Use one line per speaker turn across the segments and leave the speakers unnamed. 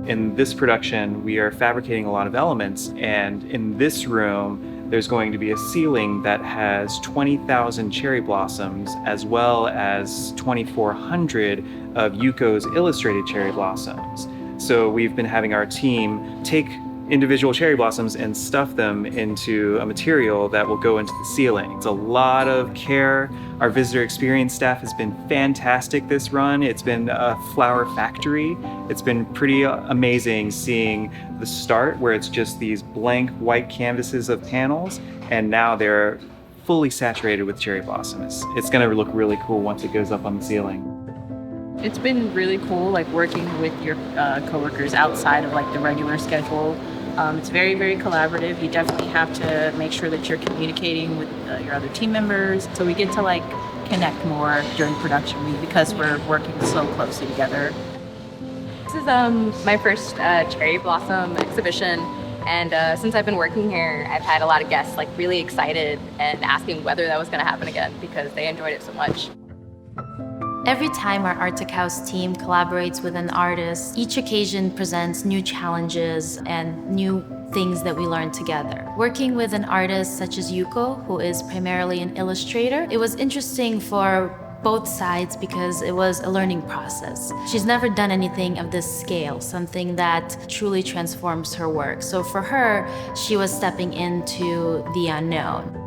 In this production, we are fabricating a lot of elements, and in this room, there's going to be a ceiling that has 20,000 cherry blossoms, as well as 2,400 of Yuko's illustrated cherry blossoms. So we've been having our team take individual cherry blossoms and stuff them into a material that will go into the ceiling. It's a lot of care. Our visitor experience staff has been fantastic this run. It's been a flower factory. It's been pretty amazing seeing the start where it's just these blank white canvases of panels, and now they're fully saturated with cherry blossoms. It's gonna look really cool once it goes up on the ceiling.
It's been really cool, like working with your coworkers outside of like the regular schedule. It's very, very collaborative. You definitely have to make sure that you're communicating with your other team members. So we get to like connect more during production week because we're working so closely together.
This is my first cherry blossom exhibition. And since I've been working here, I've had a lot of guests like really excited and asking whether that was going to happen again because they enjoyed it so much.
Every time our ARTECHOUSE team collaborates with an artist, each occasion presents new challenges and new things that we learn together. Working with an artist such as Yuko, who is primarily an illustrator, it was interesting for both sides because it was a learning process. She's never done anything of this scale, something that truly transforms her work. So for her, she was stepping into the unknown.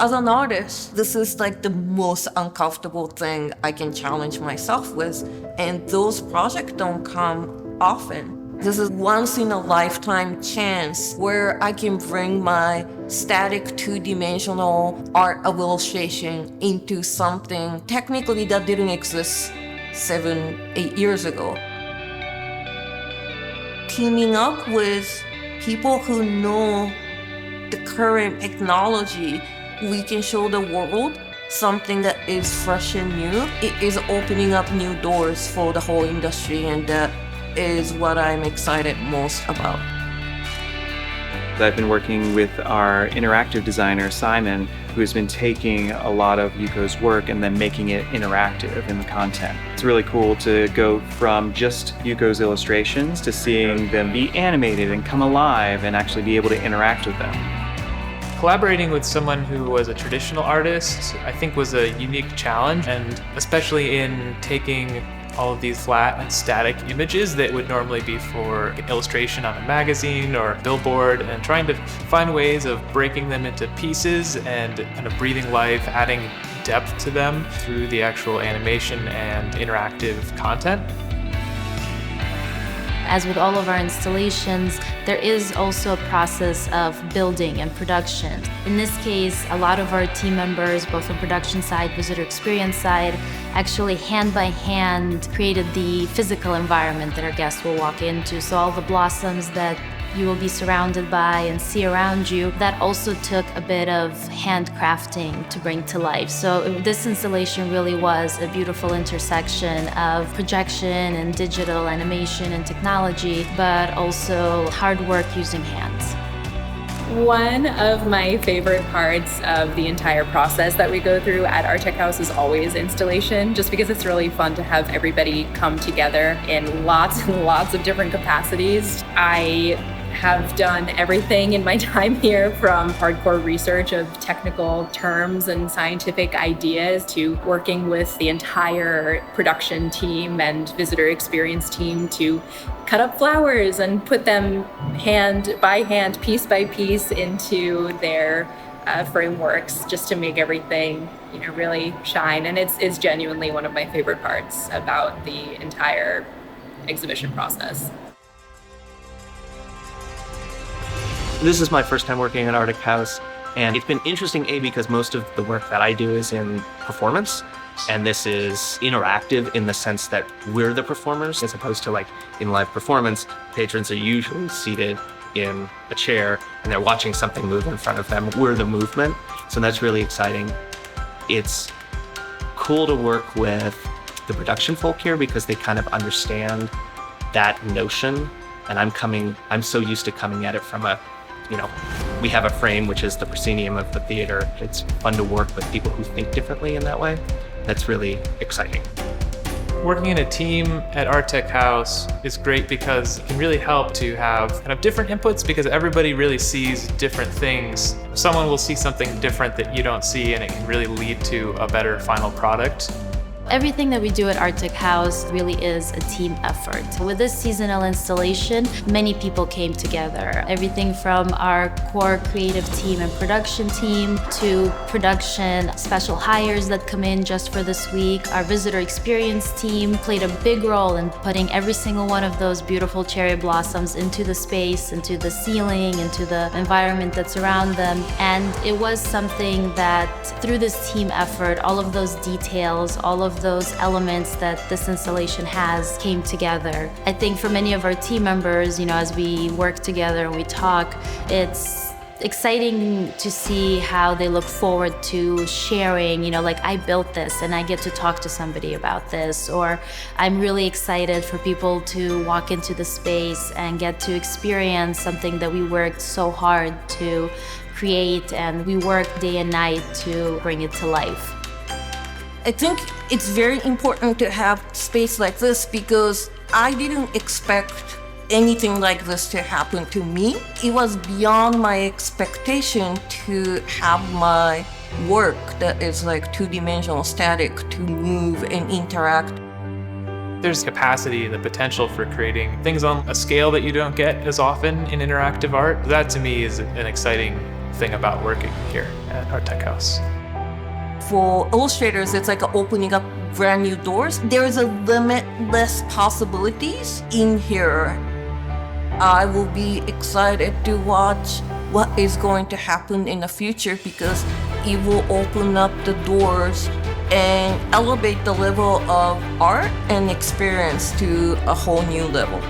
As an artist, this is like the most uncomfortable thing I can challenge myself with, and those projects don't come often. This is once in a lifetime chance where I can bring my static two-dimensional art of illustration into something technically that didn't exist 7-8 years ago. Teaming up with people who know the current technology, we can show the world something that is fresh and new. It is opening up new doors for the whole industry, and that is what I'm excited most about.
I've been working with our interactive designer, Simon, who has been taking a lot of Yuko's work and then making it interactive in the content. It's really cool to go from just Yuko's illustrations to seeing them be animated and come alive and actually be able to interact with them.
Collaborating with someone who was a traditional artist, I think, was a unique challenge, and especially in taking all of these flat and static images that would normally be for illustration on a magazine or billboard, and trying to find ways of breaking them into pieces and kind of breathing life, adding depth to them through the actual animation and interactive content.
As with all of our installations, there is also a process of building and production. In this case, a lot of our team members, both on production side, visitor experience side, actually hand by hand created the physical environment that our guests will walk into. So all the blossoms that you will be surrounded by and see around you, that also took a bit of handcrafting to bring to life. So this installation really was a beautiful intersection of projection and digital animation and technology, but also hard work using hands.
One of my favorite parts of the entire process that we go through at ARTECHOUSE is always installation, just because it's really fun to have everybody come together in lots and lots of different capacities. I have done everything in my time here, from hardcore research of technical terms and scientific ideas to working with the entire production team and visitor experience team to cut up flowers and put them hand by hand, piece by piece into their frameworks, just to make everything, really shine. And it's genuinely one of my favorite parts about the entire exhibition process.
This is my first time working at ARTECHOUSE, and it's been interesting, because most of the work that I do is in performance, and this is interactive in the sense that we're the performers, as opposed to like in live performance, patrons are usually seated in a chair and they're watching something move in front of them. We're the movement, so that's really exciting. It's cool to work with the production folk here because they kind of understand that notion, and I'm so used to coming at it from we have a frame, which is the proscenium of the theater. It's fun to work with people who think differently in that way. That's really exciting.
Working in a team at ARTECHOUSE is great because it can really help to have kind of different inputs because everybody really sees different things. Someone will see something different that you don't see, and it can really lead to a better final product.
Everything that we do at ARTECHOUSE really is a team effort. With this seasonal installation, many people came together. Everything from our core creative team and production team to production special hires that come in just for this week. Our visitor experience team played a big role in putting every single one of those beautiful cherry blossoms into the space, into the ceiling, into the environment that's around them. And it was something that through this team effort, all of those details, all of those elements that this installation has came together. I think for many of our team members, as we work together and we talk, it's exciting to see how they look forward to sharing, like I built this and I get to talk to somebody about this, or I'm really excited for people to walk into the space and get to experience something that we worked so hard to create and we worked day and night to bring it to life.
I think it's very important to have space like this because I didn't expect anything like this to happen to me. It was beyond my expectation to have my work that is like two-dimensional static to move and interact.
There's capacity and the potential for creating things on a scale that you don't get as often in interactive art. That to me is an exciting thing about working here at ARTECHOUSE.
For illustrators, it's like opening up brand new doors. There's a limitless possibilities in here. I will be excited to watch what is going to happen in the future because it will open up the doors and elevate the level of art and experience to a whole new level.